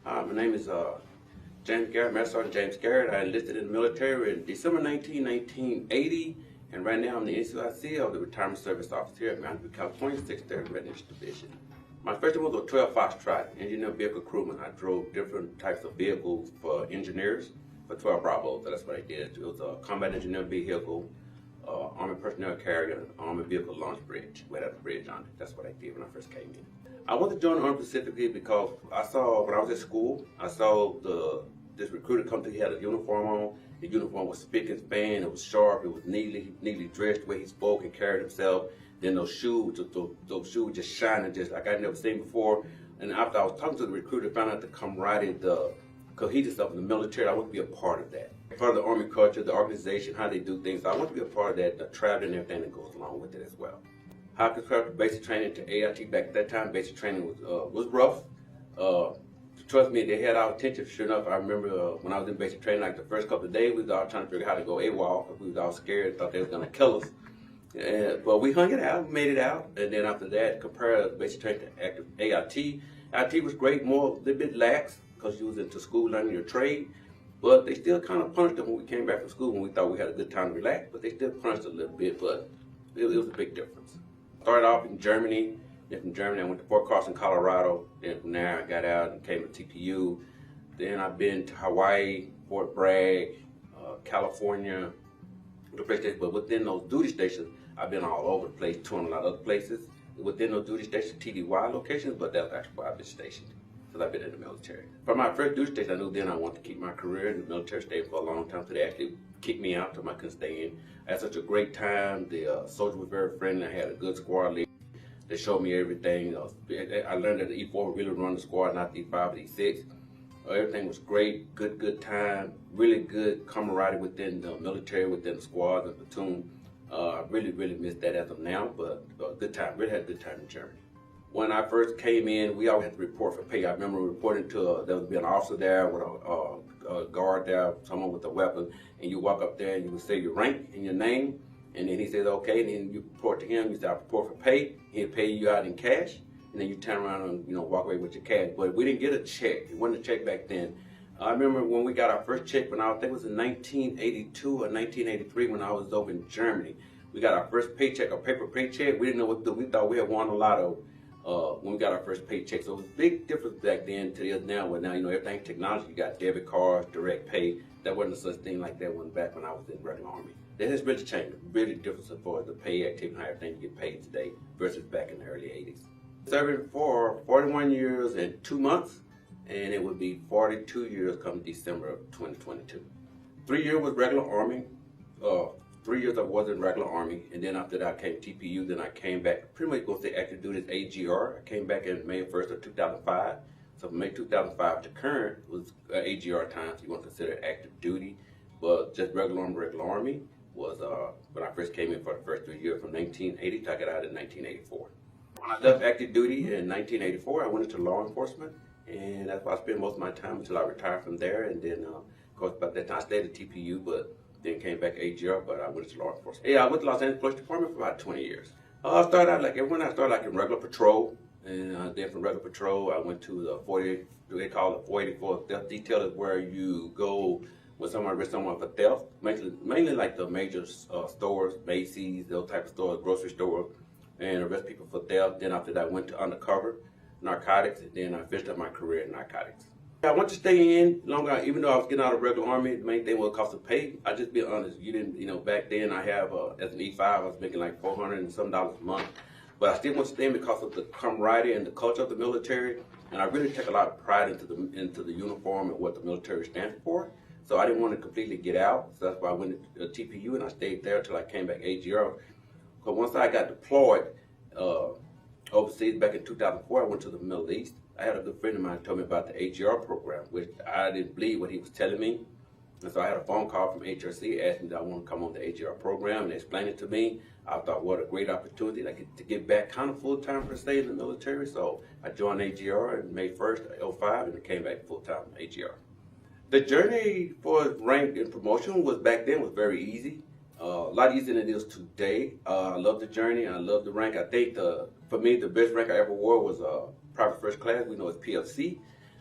My name is James Garrett, Master Sergeant James Garrett. I enlisted in the military in December 1980, and right now I'm the NCOIC of the Retirement Service Office here at Mountain View, California, 6th Readiness Division. My first one was a 12 Foxtrot, engineer vehicle crewman. I drove different types of vehicles for engineers for 12 Bravo, so that's what I did. It was a combat engineer vehicle, Army personnel carrier, Army vehicle launch bridge. We had a bridge on it. That's what I did when I first came in. I wanted to join the Army specifically because I saw, when I was at school, I saw this recruiter come through. He had a uniform on. The uniform was spick and span. It was sharp. It was neatly dressed, the way he spoke and carried himself. Then those shoes just shining, just like I'd never seen before. And after I was talking to the recruiter, I found out the camaraderie, the cohesiveness of the military. I want to be a part of that. Part of the Army culture, the organization, how they do things. So I want to be a part of that, the travel and everything that goes along with it as well. How I compared basic training to AIT back at that time. Basic training was rough. Trust me, they had our attention. Sure enough, I remember when I was in basic training, like the first couple of days, we was all trying to figure out how to go AWOL because we was all scared, thought they was gonna kill us. But we hung it out, made it out, and then after that, compared basic training to active AIT. AIT was great, a little bit lax because you was into school learning your trade. But they still kind of punished us when we came back from school when we thought we had a good time to relax. But they still punished us a little bit, but it was a big difference. Started off in Germany. Then from Germany, I went to Fort Carson, Colorado. Then from there, I got out and came to TPU. Then I've been to Hawaii, Fort Bragg, California, but within those duty stations, I've been all over the place, touring a lot of other places. Within those duty stations, TDY locations, but that's actually where I've been stationed. I've been in the military. From my first duty station, I knew then I wanted to keep my career in the military, stayed for a long time, so they actually kicked me out, so I couldn't stay in. I had such a great time. The soldiers were very friendly. I had a good squad leader. They showed me everything. I learned that the E4 would really run the squad, not the E5 or E6. Everything was great, good time, really good camaraderie within the military, within the squad, the platoon. I really miss that as of now, but good time. Really had a good time in Germany. When I first came in, we always had to report for pay. I remember reporting to, there would be an officer there with a guard there, someone with a weapon, and you walk up there and you would say your rank and your name, and then he says, okay, and then you report to him, you say, I report for pay, he'll pay you out in cash, and then you turn around and walk away with your cash. But we didn't get a check. It wasn't a check back then. I remember when we got our first check when I think it was in 1982 or 1983 when I was over in Germany. We got our first paycheck, a paper paycheck. We didn't know what to do. We thought we had won a lotto. When we got our first paycheck. So it was a big difference back then to now, where now, everything technology, you got debit cards, direct pay. That wasn't such thing like that back when I was in the regular Army. That has really changed, really difference as far as the pay activity and how everything you get paid today versus back in the early 80s. Serving for 41 years and 2 months, and it would be 42 years come December of 2022. 3 years was regular Army. 3 years I was in regular Army, and then after that I came to TPU, then I came back, pretty much go to active duty as AGR. I came back in May 1st of 2005. So from May 2005 to current was AGR time, so you want to consider it active duty. But just regular Army was when I first came in for the first 3 years from 1980 till I got out in 1984. When I left active duty in 1984, I went into law enforcement, and that's where I spent most of my time until I retired from there. And then, of course, by that time I stayed at TPU, but then came back AGR, but I went to law enforcement. Yeah, I went to Los Angeles Police Department for about 20 years. I started out like everyone. I started like in regular patrol, and then from regular patrol, I went to the 40. They call it 484 theft detail, is where you go when someone arrests someone for theft, mainly like the major stores, Macy's, those type of stores, grocery stores, and arrest people for theft. Then after that, I went to undercover narcotics, and then I finished up my career in narcotics. I want to stay in longer, even though I was getting out of regular Army. The main thing was cost of pay. I just be honest, you didn't, back then I have, as an E5, I was making like $400 and some a month. But I still want to stay in because of the camaraderie and the culture of the military. And I really take a lot of pride into the uniform and what the military stands for. So I didn't want to completely get out. So that's why I went to TPU and I stayed there until I came back AGR. But once I got deployed overseas back in 2004, I went to the Middle East. I had a good friend of mine told me about the AGR program, which I didn't believe what he was telling me. And so I had a phone call from HRC asking me if I want to come on the AGR program, and they explained it to me. I thought, what a great opportunity to get back kind of full-time per se in the military. So I joined AGR on May 1st, 2005, and I came back full-time AGR. The journey for rank and promotion was back then was very easy. A lot easier than it is today. I love the journey. I love the rank. I think for me, the best rank I ever wore was private first class. We know it's PFC.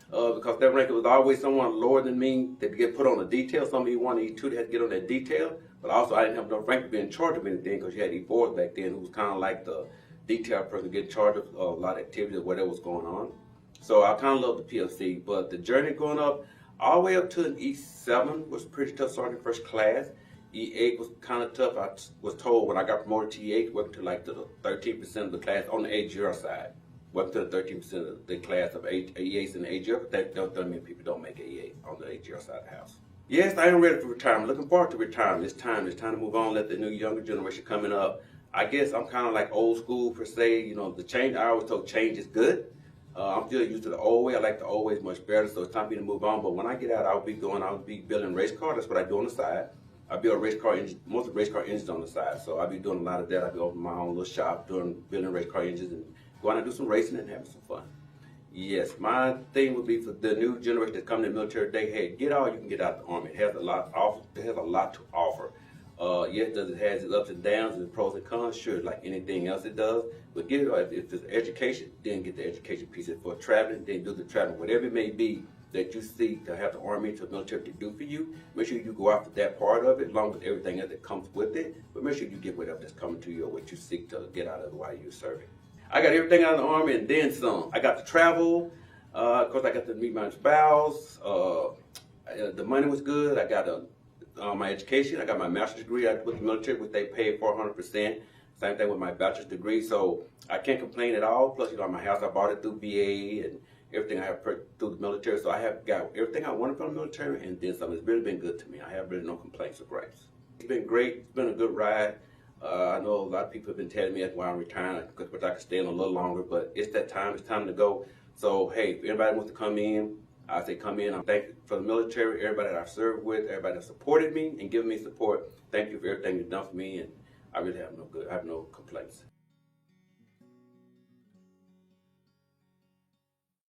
because that rank was always someone lower than me that get put on a detail. Some E1 and E2 that had to get on that detail. But also, I didn't have enough rank to be in charge of anything because you had E4s back then who was kind of like the detail person, get in charge of a lot of activities, whatever was going on. So I kind of love the PLC. But the journey going up, all the way up to an E7 was pretty tough starting first class. E8 was kind of tough. I was told when I got promoted to E8, worked to like the 13% of the class on the AGR side. Worked to the 13% of the class of E8s in the AGR, but that doesn't mean people don't make E8 on the AGR side of the house. Yes, I am ready for retirement. Looking forward to retirement. It's time to move on, let the new younger generation coming up. I guess I'm kind of like old school per se. You know, the change, I always told change is good. I'm still used to the old way. I like the old way much better, so it's time for me to move on. But when I get out, I'll be building race cars. That's what I do on the side. I build race car engine, most of race car engines on the side. So I'll be doing a lot of that. I'll be opening my own little shop, building race car engines and going to do some racing and having some fun. Yes, my thing would be for the new generation that's coming to the military today, hey, get all you can get out of the Army. It has a lot to offer. Yes, it has its ups and downs and pros and cons, sure, like anything else it does. But get it all. If it's education, then get the education piece. If for traveling, then do the traveling. Whatever it may be that you seek to have the Army, to the military to do for you, make sure you go after that part of it, along with everything else that comes with it. But make sure you get whatever that's coming to you or what you seek to get out of it while you're serving. I got everything out of the Army and then some. I got to travel. Of course, I got to meet my spouse. The money was good. I got my education. I got my master's degree with the military, which they paid 400%. Same thing with my bachelor's degree. So I can't complain at all. Plus, you know, my house, I bought it through VA and everything I have through the military. So I have got everything I wanted from the military and then some. It's really been good to me. I have really no complaints or gripes. It's been great. It's been a good ride. I know a lot of people have been telling me that's why I'm retiring, because I can stay in a little longer, but it's that time. It's time to go. So, hey, if anybody wants to come in, I say come in. I'm thankful for the military, everybody that I've served with, everybody that supported me and given me support. Thank you for everything you've done for me, and I really have no complaints.